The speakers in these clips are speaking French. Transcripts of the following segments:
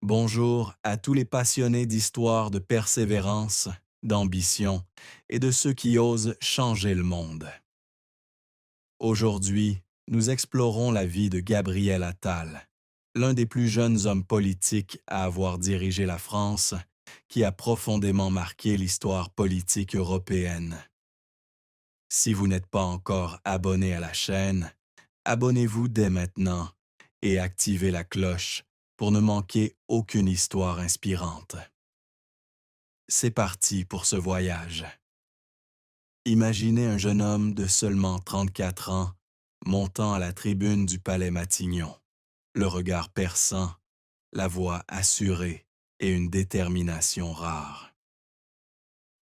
Bonjour à tous les passionnés d'histoire, de persévérance, d'ambition et de ceux qui osent changer le monde. Aujourd'hui, nous explorons la vie de Gabriel Attal, l'un des plus jeunes hommes politiques à avoir dirigé la France, qui a profondément marqué l'histoire politique européenne. Si vous n'êtes pas encore abonné à la chaîne, abonnez-vous dès maintenant et activez la cloche pour ne manquer aucune histoire inspirante. C'est parti pour ce voyage. Imaginez un jeune homme de seulement 34 ans montant à la tribune du palais Matignon, le regard perçant, la voix assurée et une détermination rare.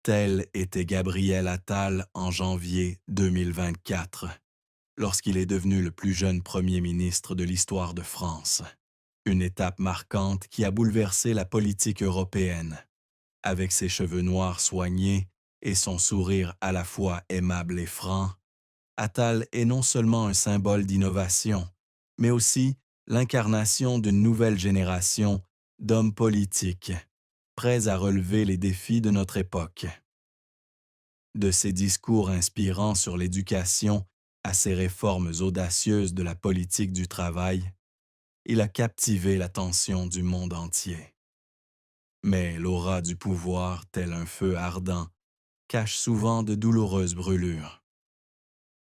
Tel était Gabriel Attal en janvier 2024, lorsqu'il est devenu le plus jeune premier ministre de l'histoire de France. Une étape marquante qui a bouleversé la politique européenne. Avec ses cheveux noirs soignés et son sourire à la fois aimable et franc, Attal est non seulement un symbole d'innovation, mais aussi l'incarnation d'une nouvelle génération d'hommes politiques, prêts à relever les défis de notre époque. De ses discours inspirants sur l'éducation à ses réformes audacieuses de la politique du travail, il a captivé l'attention du monde entier. Mais l'aura du pouvoir, tel un feu ardent, cache souvent de douloureuses brûlures.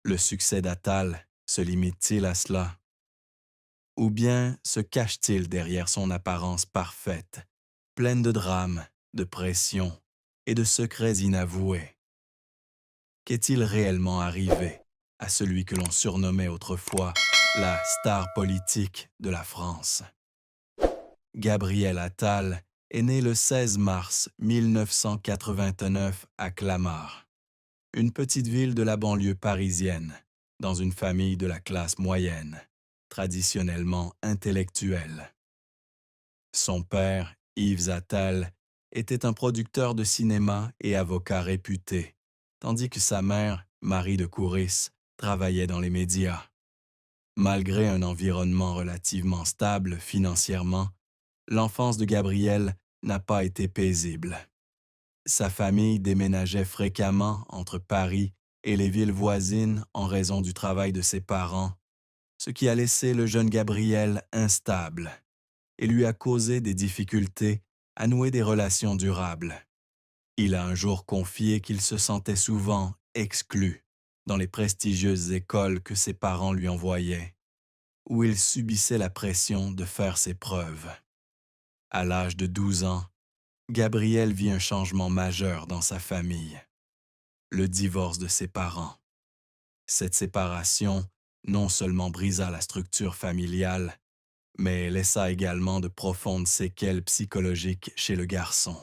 Le succès d'Attal se limite-t-il à cela? Ou bien se cache-t-il derrière son apparence parfaite, pleine de drames, de pression et de secrets inavoués? Qu'est-il réellement arrivé à celui que l'on surnommait autrefois la star politique de la France? Gabriel Attal est né le 16 mars 1989 à Clamart, une petite ville de la banlieue parisienne, dans une famille de la classe moyenne, traditionnellement intellectuelle. Son père, Yves Attal, était un producteur de cinéma et avocat réputé, tandis que sa mère, Marie de Couris, travaillait dans les médias. Malgré un environnement relativement stable financièrement, l'enfance de Gabriel n'a pas été paisible. Sa famille déménageait fréquemment entre Paris et les villes voisines en raison du travail de ses parents, ce qui a laissé le jeune Gabriel instable et lui a causé des difficultés à nouer des relations durables. Il a un jour confié qu'il se sentait souvent exclu dans les prestigieuses écoles que ses parents lui envoyaient, où il subissait la pression de faire ses preuves. À l'âge de 12 ans, Gabriel vit un changement majeur dans sa famille, le divorce de ses parents. Cette séparation non seulement brisa la structure familiale, mais laissa également de profondes séquelles psychologiques chez le garçon.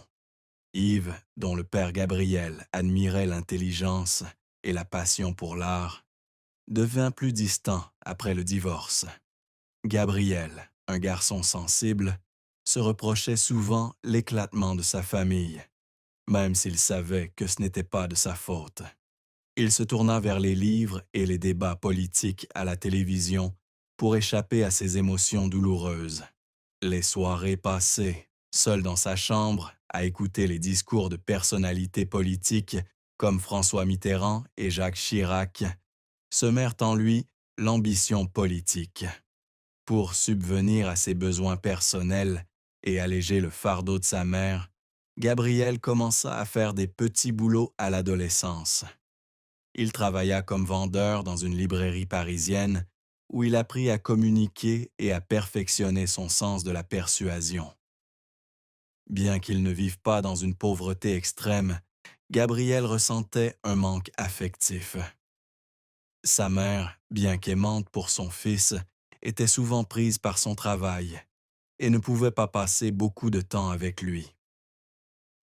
Yves, dont le père Gabriel admirait l'intelligence et la passion pour l'art, devint plus distant après le divorce. Gabriel, un garçon sensible, se reprochait souvent l'éclatement de sa famille, même s'il savait que ce n'était pas de sa faute. Il se tourna vers les livres et les débats politiques à la télévision pour échapper à ses émotions douloureuses. Les soirées passées, seul dans sa chambre, à écouter les discours de personnalités politiques comme François Mitterrand et Jacques Chirac, semèrent en lui l'ambition politique. Pour subvenir à ses besoins personnels et alléger le fardeau de sa mère, Gabriel commença à faire des petits boulots à l'adolescence. Il travailla comme vendeur dans une librairie parisienne où il apprit à communiquer et à perfectionner son sens de la persuasion. Bien qu'il ne vive pas dans une pauvreté extrême, Gabriel ressentait un manque affectif. Sa mère, bien qu'aimante pour son fils, était souvent prise par son travail et ne pouvait pas passer beaucoup de temps avec lui.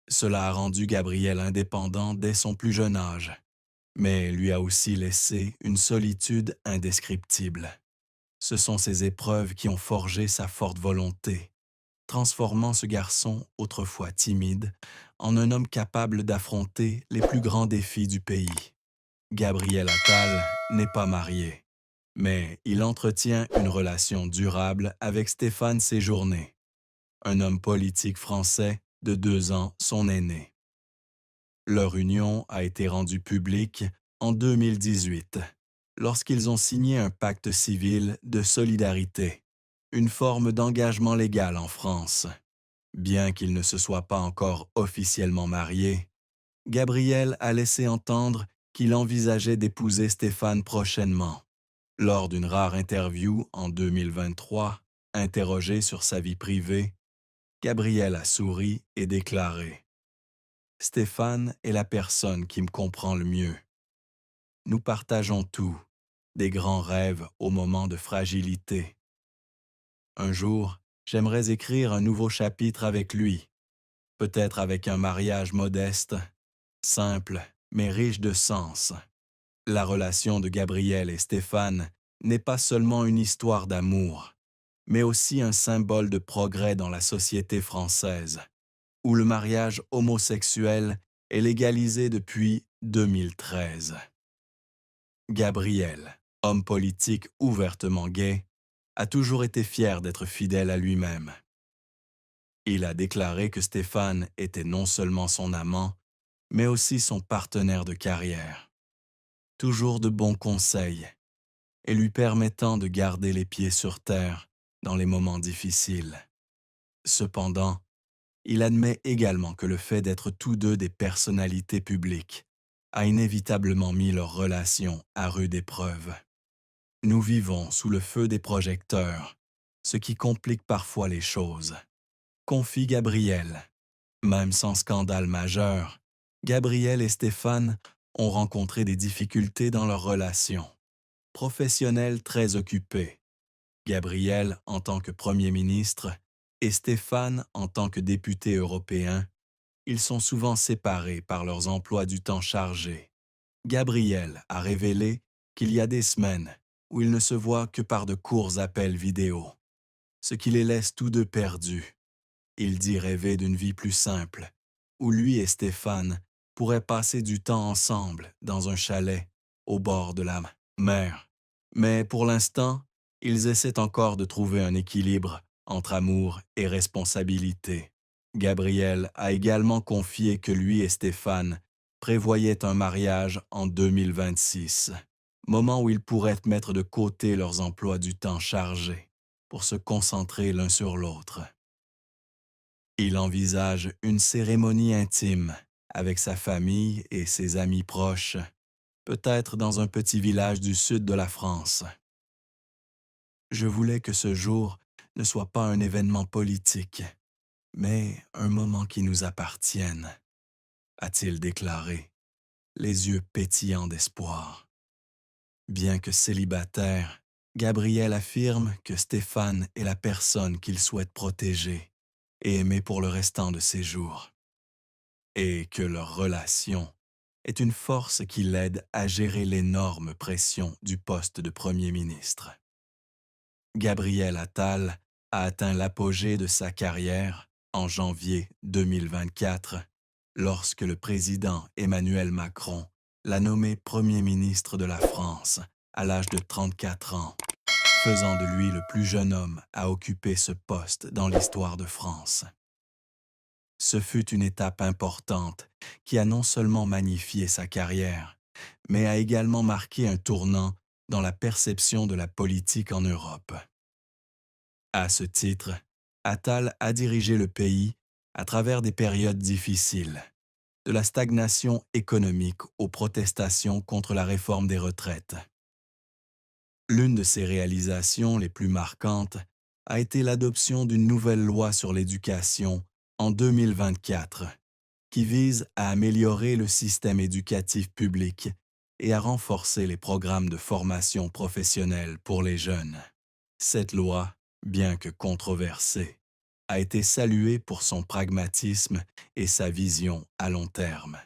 Cela a rendu Gabriel indépendant dès son plus jeune âge, mais lui a aussi laissé une solitude indescriptible. Ce sont ces épreuves qui ont forgé sa forte volonté, transformant ce garçon autrefois timide en un homme capable d'affronter les plus grands défis du pays. Gabriel Attal n'est pas marié, mais il entretient une relation durable avec Stéphane Séjourné, un homme politique français de 2 ans son aîné. Leur union a été rendue publique en 2018, lorsqu'ils ont signé un pacte civil de solidarité, une forme d'engagement légal en France. Bien qu'ils ne se soient pas encore officiellement mariés, Gabriel a laissé entendre qu'il envisageait d'épouser Stéphane prochainement. Lors d'une rare interview en 2023, interrogé sur sa vie privée, Gabriel a souri et déclaré: Stéphane est la personne qui me comprend le mieux. Nous partageons tout, des grands rêves aux moments de fragilité. Un jour, j'aimerais écrire un nouveau chapitre avec lui, peut-être avec un mariage modeste, simple, mais riche de sens. La relation de Gabriel et Stéphane n'est pas seulement une histoire d'amour, mais aussi un symbole de progrès dans la société française, où le mariage homosexuel est légalisé depuis 2013. Gabriel, homme politique ouvertement gay, a toujours été fier d'être fidèle à lui-même. Il a déclaré que Stéphane était non seulement son amant, mais aussi son partenaire de carrière. Toujours de bons conseils, et lui permettant de garder les pieds sur terre dans les moments difficiles. Cependant, il admet également que le fait d'être tous deux des personnalités publiques a inévitablement mis leur relation à rude épreuve. Nous vivons sous le feu des projecteurs, ce qui complique parfois les choses, confie Gabriel. Même sans scandale majeur, Gabriel et Stéphane ont rencontré des difficultés dans leur relation. Professionnels très occupés, Gabriel en tant que Premier ministre et Stéphane en tant que député européen, ils sont souvent séparés par leurs emplois du temps chargés. Gabriel a révélé qu'il y a des semaines où ils ne se voient que par de courts appels vidéo, ce qui les laisse tous deux perdus. Il dit rêver d'une vie plus simple, où lui et Stéphane pourraient passer du temps ensemble dans un chalet au bord de la mer. Mais pour l'instant, ils essaient encore de trouver un équilibre entre amour et responsabilité. Gabriel a également confié que lui et Stéphane prévoyaient un mariage en 2026, moment où ils pourraient mettre de côté leurs emplois du temps chargés pour se concentrer l'un sur l'autre. Il envisage une cérémonie intime avec sa famille et ses amis proches, peut-être dans un petit village du sud de la France. Je voulais que ce jour ne soit pas un événement politique, mais un moment qui nous appartienne, a-t-il déclaré, les yeux pétillants d'espoir. Bien que célibataire, Gabriel affirme que Stéphane est la personne qu'il souhaite protéger et aimer pour le restant de ses jours, et que leur relation est une force qui l'aide à gérer l'énorme pression du poste de Premier ministre. Gabriel Attal a atteint l'apogée de sa carrière en janvier 2024, lorsque le président Emmanuel Macron l'a nommé Premier ministre de la France à l'âge de 34 ans, faisant de lui le plus jeune homme à occuper ce poste dans l'histoire de France. Ce fut une étape importante qui a non seulement magnifié sa carrière, mais a également marqué un tournant dans la perception de la politique en Europe. À ce titre, Attal a dirigé le pays à travers des périodes difficiles, de la stagnation économique aux protestations contre la réforme des retraites. L'une de ses réalisations les plus marquantes a été l'adoption d'une nouvelle loi sur l'éducation en 2024, qui vise à améliorer le système éducatif public et à renforcer les programmes de formation professionnelle pour les jeunes. Cette loi, bien que controversée, a été saluée pour son pragmatisme et sa vision à long terme.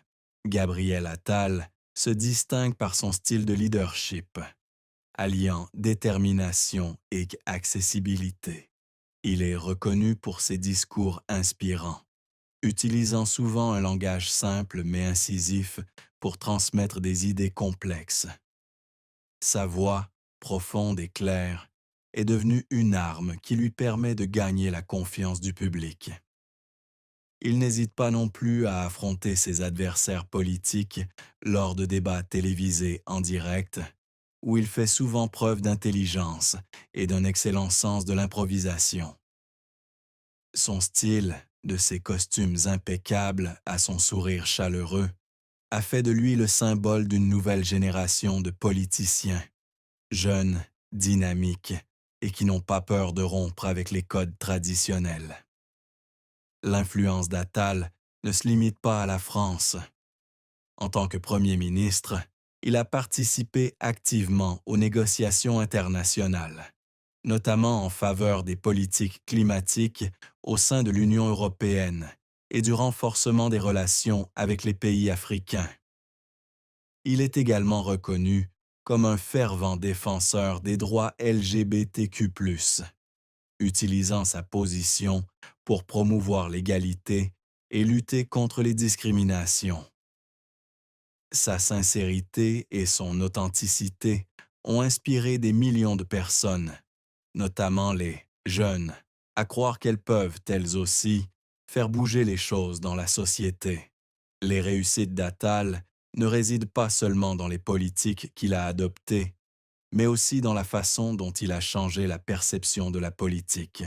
Gabriel Attal se distingue par son style de leadership, alliant détermination et accessibilité. Il est reconnu pour ses discours inspirants, utilisant souvent un langage simple mais incisif pour transmettre des idées complexes. Sa voix, profonde et claire, est devenu une arme qui lui permet de gagner la confiance du public. Il n'hésite pas non plus à affronter ses adversaires politiques lors de débats télévisés en direct, où il fait souvent preuve d'intelligence et d'un excellent sens de l'improvisation. Son style, de ses costumes impeccables à son sourire chaleureux, a fait de lui le symbole d'une nouvelle génération de politiciens, jeunes, dynamiques et qui n'ont pas peur de rompre avec les codes traditionnels. L'influence d'Attal ne se limite pas à la France. En tant que Premier ministre, il a participé activement aux négociations internationales, notamment en faveur des politiques climatiques au sein de l'Union européenne et du renforcement des relations avec les pays africains. Il est également reconnu comme un fervent défenseur des droits LGBTQ+, utilisant sa position pour promouvoir l'égalité et lutter contre les discriminations. Sa sincérité et son authenticité ont inspiré des millions de personnes, notamment les jeunes, à croire qu'elles peuvent, elles aussi, faire bouger les choses dans la société. Les réussites d'Attal ne résident pas seulement dans les politiques qu'il a adoptées, mais aussi dans la façon dont il a changé la perception de la politique.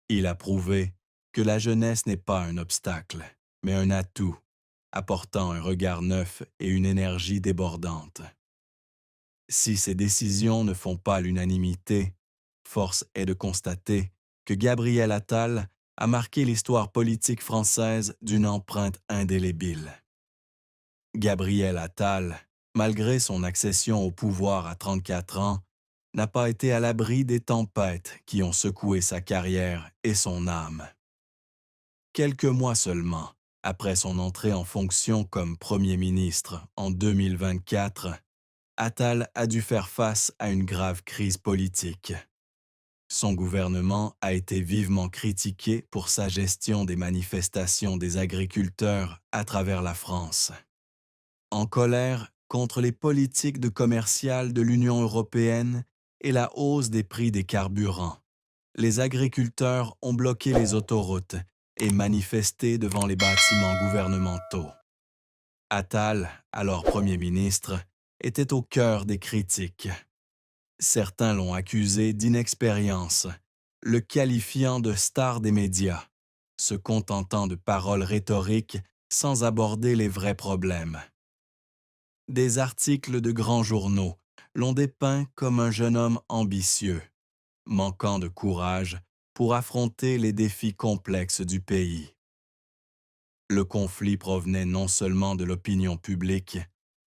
Il a prouvé que la jeunesse n'est pas un obstacle, mais un atout, apportant un regard neuf et une énergie débordante. Si ces décisions ne font pas l'unanimité, force est de constater que Gabriel Attal a marqué l'histoire politique française d'une empreinte indélébile. Gabriel Attal, malgré son accession au pouvoir à 34 ans, n'a pas été à l'abri des tempêtes qui ont secoué sa carrière et son âme. Quelques mois seulement après son entrée en fonction comme Premier ministre en 2024, Attal a dû faire face à une grave crise politique. Son gouvernement a été vivement critiqué pour sa gestion des manifestations des agriculteurs à travers la France. En colère contre les politiques de commerciales de l'Union européenne et la hausse des prix des carburants, les agriculteurs ont bloqué les autoroutes et manifesté devant les bâtiments gouvernementaux. Attal, alors Premier ministre, était au cœur des critiques. Certains l'ont accusé d'inexpérience, le qualifiant de star des médias, se contentant de paroles rhétoriques sans aborder les vrais problèmes. Des articles de grands journaux l'ont dépeint comme un jeune homme ambitieux, manquant de courage pour affronter les défis complexes du pays. Le conflit provenait non seulement de l'opinion publique,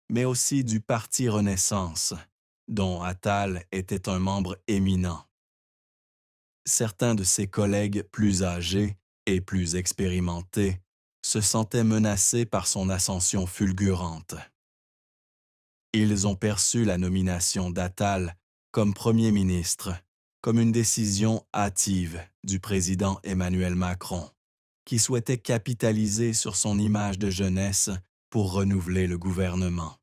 mais aussi du Parti Renaissance, dont Attal était un membre éminent. Certains de ses collègues plus âgés et plus expérimentés se sentaient menacés par son ascension fulgurante. Ils ont perçu la nomination d'Attal comme Premier ministre, comme une décision hâtive du président Emmanuel Macron, qui souhaitait capitaliser sur son image de jeunesse pour renouveler le gouvernement.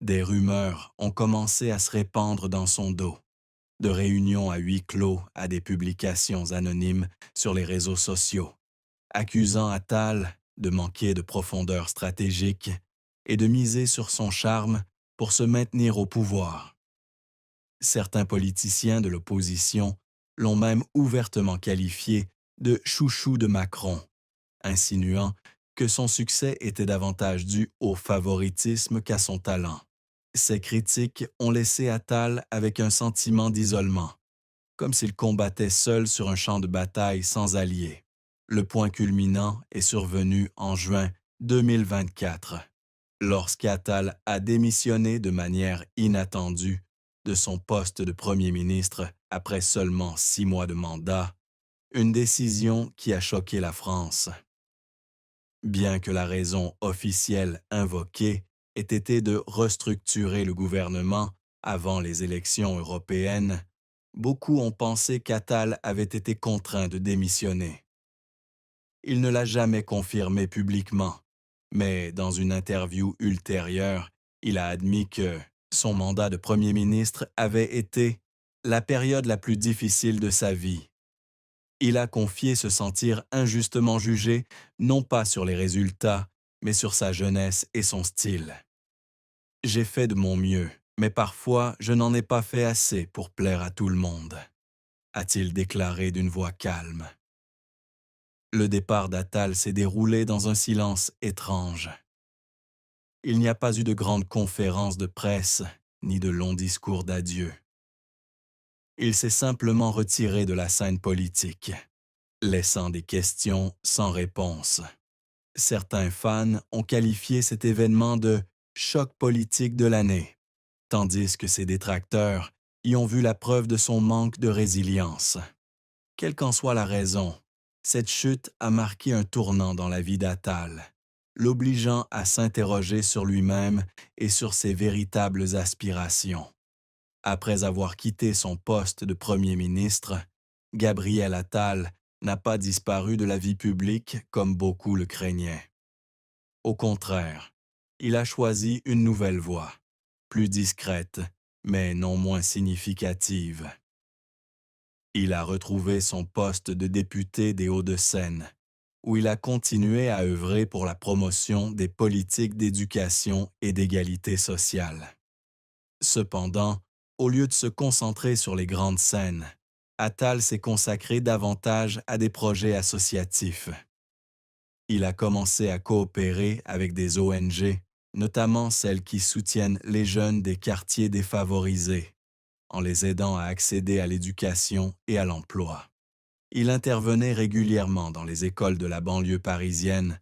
Des rumeurs ont commencé à se répandre dans son dos, de réunions à huis clos à des publications anonymes sur les réseaux sociaux, accusant Attal de manquer de profondeur stratégique et de miser sur son charme pour se maintenir au pouvoir. Certains politiciens de l'opposition l'ont même ouvertement qualifié de chouchou de Macron, insinuant que son succès était davantage dû au favoritisme qu'à son talent. Ces critiques ont laissé Attal avec un sentiment d'isolement, comme s'il combattait seul sur un champ de bataille sans alliés. Le point culminant est survenu en juin 2024, lorsqu'Attal a démissionné de manière inattendue de son poste de Premier ministre après seulement 6 mois de mandat, une décision qui a choqué la France. Bien que la raison officielle invoquée ait été de restructurer le gouvernement avant les élections européennes, beaucoup ont pensé qu'Attal avait été contraint de démissionner. Il ne l'a jamais confirmé publiquement, mais dans une interview ultérieure, il a admis que son mandat de Premier ministre avait été la période la plus difficile de sa vie. Il a confié se sentir injustement jugé, non pas sur les résultats, mais sur sa jeunesse et son style. J'ai fait de mon mieux, mais parfois je n'en ai pas fait assez pour plaire à tout le monde, a-t-il déclaré d'une voix calme. Le départ d'Attal s'est déroulé dans un silence étrange. Il n'y a pas eu de grandes conférences de presse, ni de longs discours d'adieu. Il s'est simplement retiré de la scène politique, laissant des questions sans réponse. Certains fans ont qualifié cet événement de « choc politique de l'année », tandis que ses détracteurs y ont vu la preuve de son manque de résilience. Quelle qu'en soit la raison, cette chute a marqué un tournant dans la vie d'Attal, l'obligeant à s'interroger sur lui-même et sur ses véritables aspirations. Après avoir quitté son poste de Premier ministre, Gabriel Attal n'a pas disparu de la vie publique comme beaucoup le craignaient. Au contraire, il a choisi une nouvelle voie, plus discrète, mais non moins significative. Il a retrouvé son poste de député des Hauts-de-Seine, où il a continué à œuvrer pour la promotion des politiques d'éducation et d'égalité sociale. Cependant, au lieu de se concentrer sur les grandes scènes, Attal s'est consacré davantage à des projets associatifs. Il a commencé à coopérer avec des ONG, notamment celles qui soutiennent les jeunes des quartiers défavorisés, en les aidant à accéder à l'éducation et à l'emploi. Il intervenait régulièrement dans les écoles de la banlieue parisienne,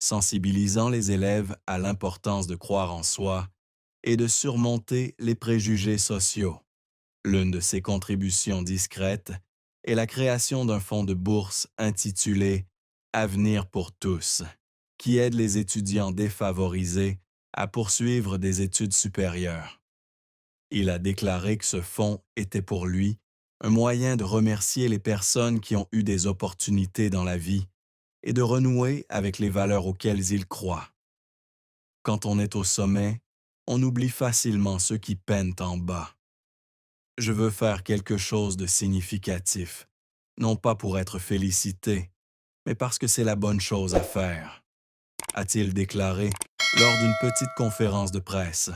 sensibilisant les élèves à l'importance de croire en soi et de surmonter les préjugés sociaux. L'une de ses contributions discrètes est la création d'un fonds de bourse intitulé « Avenir pour tous », qui aide les étudiants défavorisés à poursuivre des études supérieures. Il a déclaré que ce fonds était pour lui un moyen de remercier les personnes qui ont eu des opportunités dans la vie et de renouer avec les valeurs auxquelles il croit. Quand on est au sommet, on oublie facilement ceux qui peinent en bas. Je veux faire quelque chose de significatif, non pas pour être félicité, mais parce que c'est la bonne chose à faire, a-t-il déclaré lors d'une petite conférence de presse.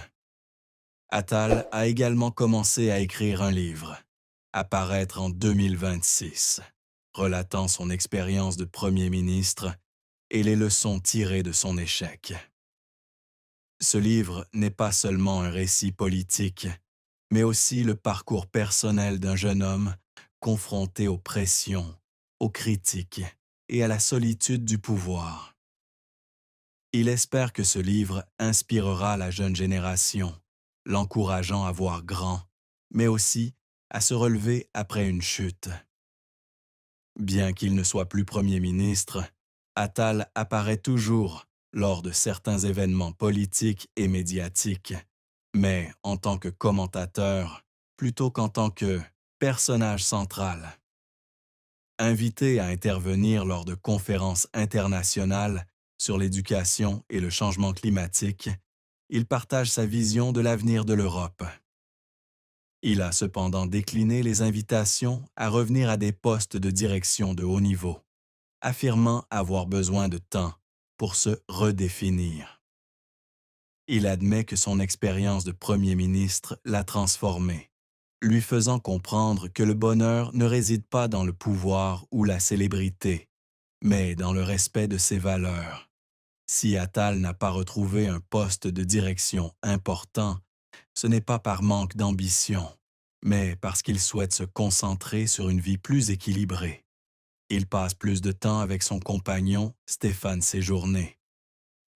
Attal a également commencé à écrire un livre, à paraître en 2026, relatant son expérience de Premier ministre et les leçons tirées de son échec. Ce livre n'est pas seulement un récit politique, mais aussi le parcours personnel d'un jeune homme confronté aux pressions, aux critiques et à la solitude du pouvoir. Il espère que ce livre inspirera la jeune génération, l'encourageant à voir grand, mais aussi à se relever après une chute. Bien qu'il ne soit plus Premier ministre, Attal apparaît toujours lors de certains événements politiques et médiatiques, mais en tant que commentateur plutôt qu'en tant que personnage central. Invité à intervenir lors de conférences internationales sur l'éducation et le changement climatique, il partage sa vision de l'avenir de l'Europe. Il a cependant décliné les invitations à revenir à des postes de direction de haut niveau, affirmant avoir besoin de temps pour se redéfinir. Il admet que son expérience de Premier ministre l'a transformé, lui faisant comprendre que le bonheur ne réside pas dans le pouvoir ou la célébrité, mais dans le respect de ses valeurs. Si Attal n'a pas retrouvé un poste de direction important, ce n'est pas par manque d'ambition, mais parce qu'il souhaite se concentrer sur une vie plus équilibrée. Il passe plus de temps avec son compagnon, Stéphane Séjourné.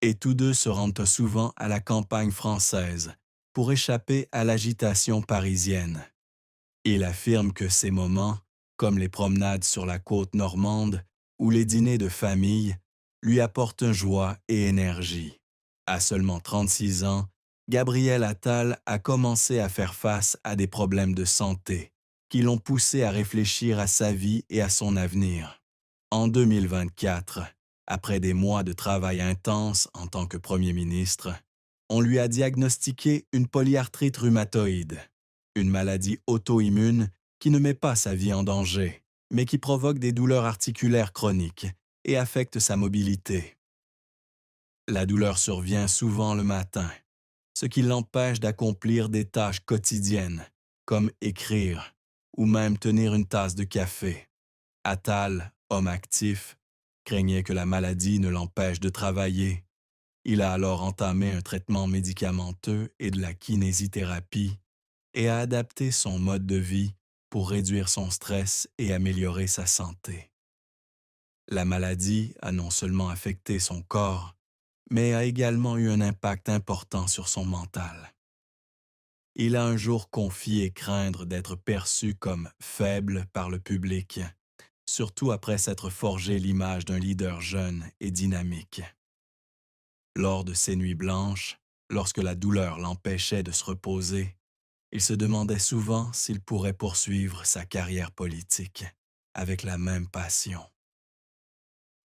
Et tous deux se rendent souvent à la campagne française pour échapper à l'agitation parisienne. Il affirme que ces moments, comme les promenades sur la côte normande ou les dîners de famille, lui apportent joie et énergie. À seulement 36 ans, Gabriel Attal a commencé à faire face à des problèmes de santé qui l'ont poussé à réfléchir à sa vie et à son avenir. En 2024, après des mois de travail intense en tant que Premier ministre, on lui a diagnostiqué une polyarthrite rhumatoïde, une maladie auto-immune qui ne met pas sa vie en danger, mais qui provoque des douleurs articulaires chroniques et affecte sa mobilité. La douleur survient souvent le matin, ce qui l'empêche d'accomplir des tâches quotidiennes, comme écrire ou même tenir une tasse de café. Attal, homme actif, craignait que la maladie ne l'empêche de travailler. Il a alors entamé un traitement médicamenteux et de la kinésithérapie et a adapté son mode de vie pour réduire son stress et améliorer sa santé. La maladie a non seulement affecté son corps, mais a également eu un impact important sur son mental. Il a un jour confié craindre d'être perçu comme faible par le public, surtout après s'être forgé l'image d'un leader jeune et dynamique. Lors de ces nuits blanches, lorsque la douleur l'empêchait de se reposer, il se demandait souvent s'il pourrait poursuivre sa carrière politique avec la même passion.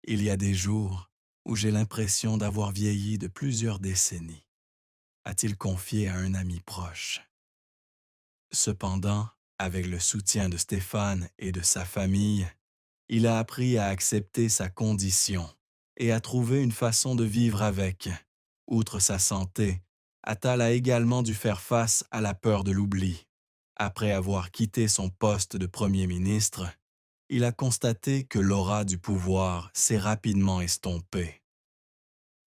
Il y a des jours où j'ai l'impression d'avoir vieilli de plusieurs décennies, a-t-il confié à un ami proche. Cependant, avec le soutien de Stéphane et de sa famille, il a appris à accepter sa condition et à trouver une façon de vivre avec. Outre sa santé, Attal a également dû faire face à la peur de l'oubli. Après avoir quitté son poste de Premier ministre, il a constaté que l'aura du pouvoir s'est rapidement estompée.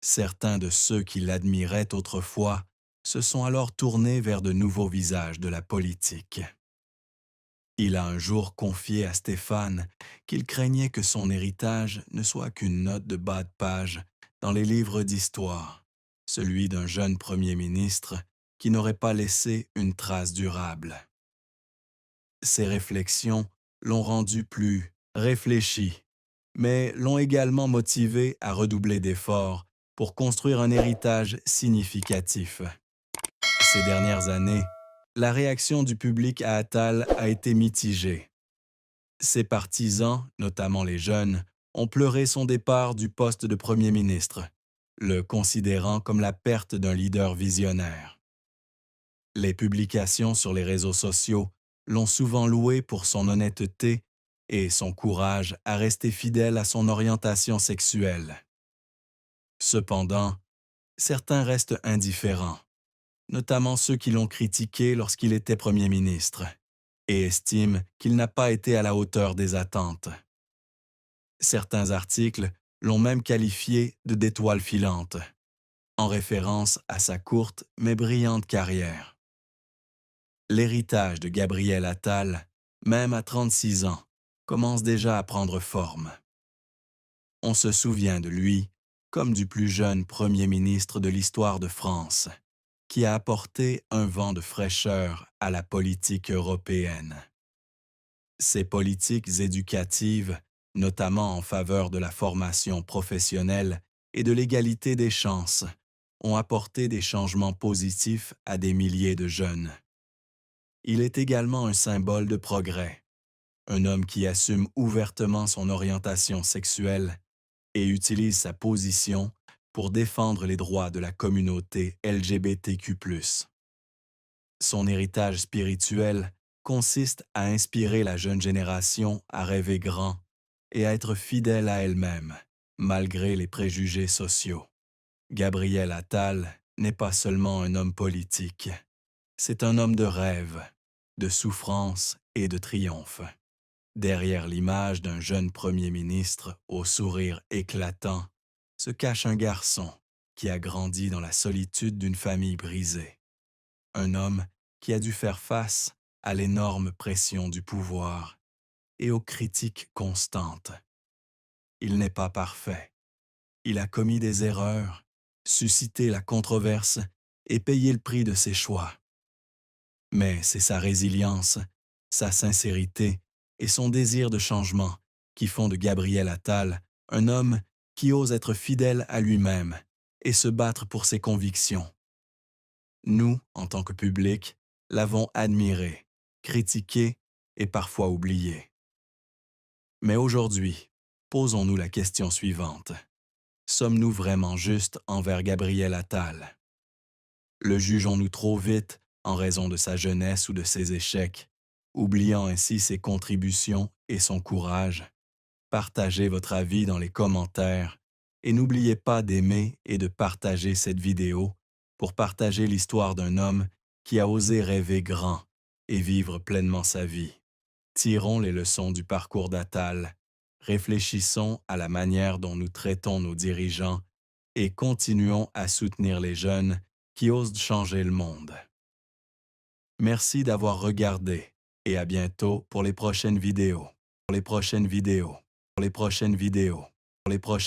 Certains de ceux qui l'admiraient autrefois se sont alors tournés vers de nouveaux visages de la politique. Il a un jour confié à Stéphane qu'il craignait que son héritage ne soit qu'une note de bas de page dans les livres d'histoire, celui d'un jeune Premier ministre qui n'aurait pas laissé une trace durable. Ces réflexions l'ont rendu plus réfléchi, mais l'ont également motivé à redoubler d'efforts pour construire un héritage significatif. Ces dernières années, la réaction du public à Attal a été mitigée. Ses partisans, notamment les jeunes, ont pleuré son départ du poste de Premier ministre, le considérant comme la perte d'un leader visionnaire. Les publications sur les réseaux sociaux l'ont souvent loué pour son honnêteté et son courage à rester fidèle à son orientation sexuelle. Cependant, certains restent indifférents, notamment ceux qui l'ont critiqué lorsqu'il était Premier ministre, et estiment qu'il n'a pas été à la hauteur des attentes. Certains articles l'ont même qualifié d'étoile filante, en référence à sa courte mais brillante carrière. L'héritage de Gabriel Attal, même à 36 ans, commence déjà à prendre forme. On se souvient de lui comme du plus jeune Premier ministre de l'histoire de France, qui a apporté un vent de fraîcheur à la politique européenne. Ses politiques éducatives, notamment en faveur de la formation professionnelle et de l'égalité des chances, ont apporté des changements positifs à des milliers de jeunes. Il est également un symbole de progrès, un homme qui assume ouvertement son orientation sexuelle et utilise sa position pour défendre les droits de la communauté LGBTQ+. Son héritage spirituel consiste à inspirer la jeune génération à rêver grand et à être fidèle à elle-même, malgré les préjugés sociaux. Gabriel Attal n'est pas seulement un homme politique, c'est un homme de rêve, de souffrance et de triomphe. Derrière l'image d'un jeune Premier ministre au sourire éclatant se cache un garçon qui a grandi dans la solitude d'une famille brisée. Un homme qui a dû faire face à l'énorme pression du pouvoir et aux critiques constantes. Il n'est pas parfait. Il a commis des erreurs, suscité la controverse et payé le prix de ses choix. Mais c'est sa résilience, sa sincérité et son désir de changement qui font de Gabriel Attal un homme qui ose être fidèle à lui-même et se battre pour ses convictions. Nous, en tant que public, l'avons admiré, critiqué et parfois oublié. Mais aujourd'hui, posons-nous la question suivante. Sommes-nous vraiment justes envers Gabriel Attal? Le jugeons-nous trop vite en raison de sa jeunesse ou de ses échecs? oubliant ainsi ses contributions et son courage. Partagez votre avis dans les commentaires et n'oubliez pas d'aimer et de partager cette vidéo pour partager l'histoire d'un homme qui a osé rêver grand et vivre pleinement sa vie. Tirons les leçons du parcours d'Attal, réfléchissons à la manière dont nous traitons nos dirigeants et continuons à soutenir les jeunes qui osent changer le monde. Merci d'avoir regardé et à bientôt pour les prochaines vidéos. Pour les prochaines vidéos. Pour les prochaines vidéos. Pour les prochaines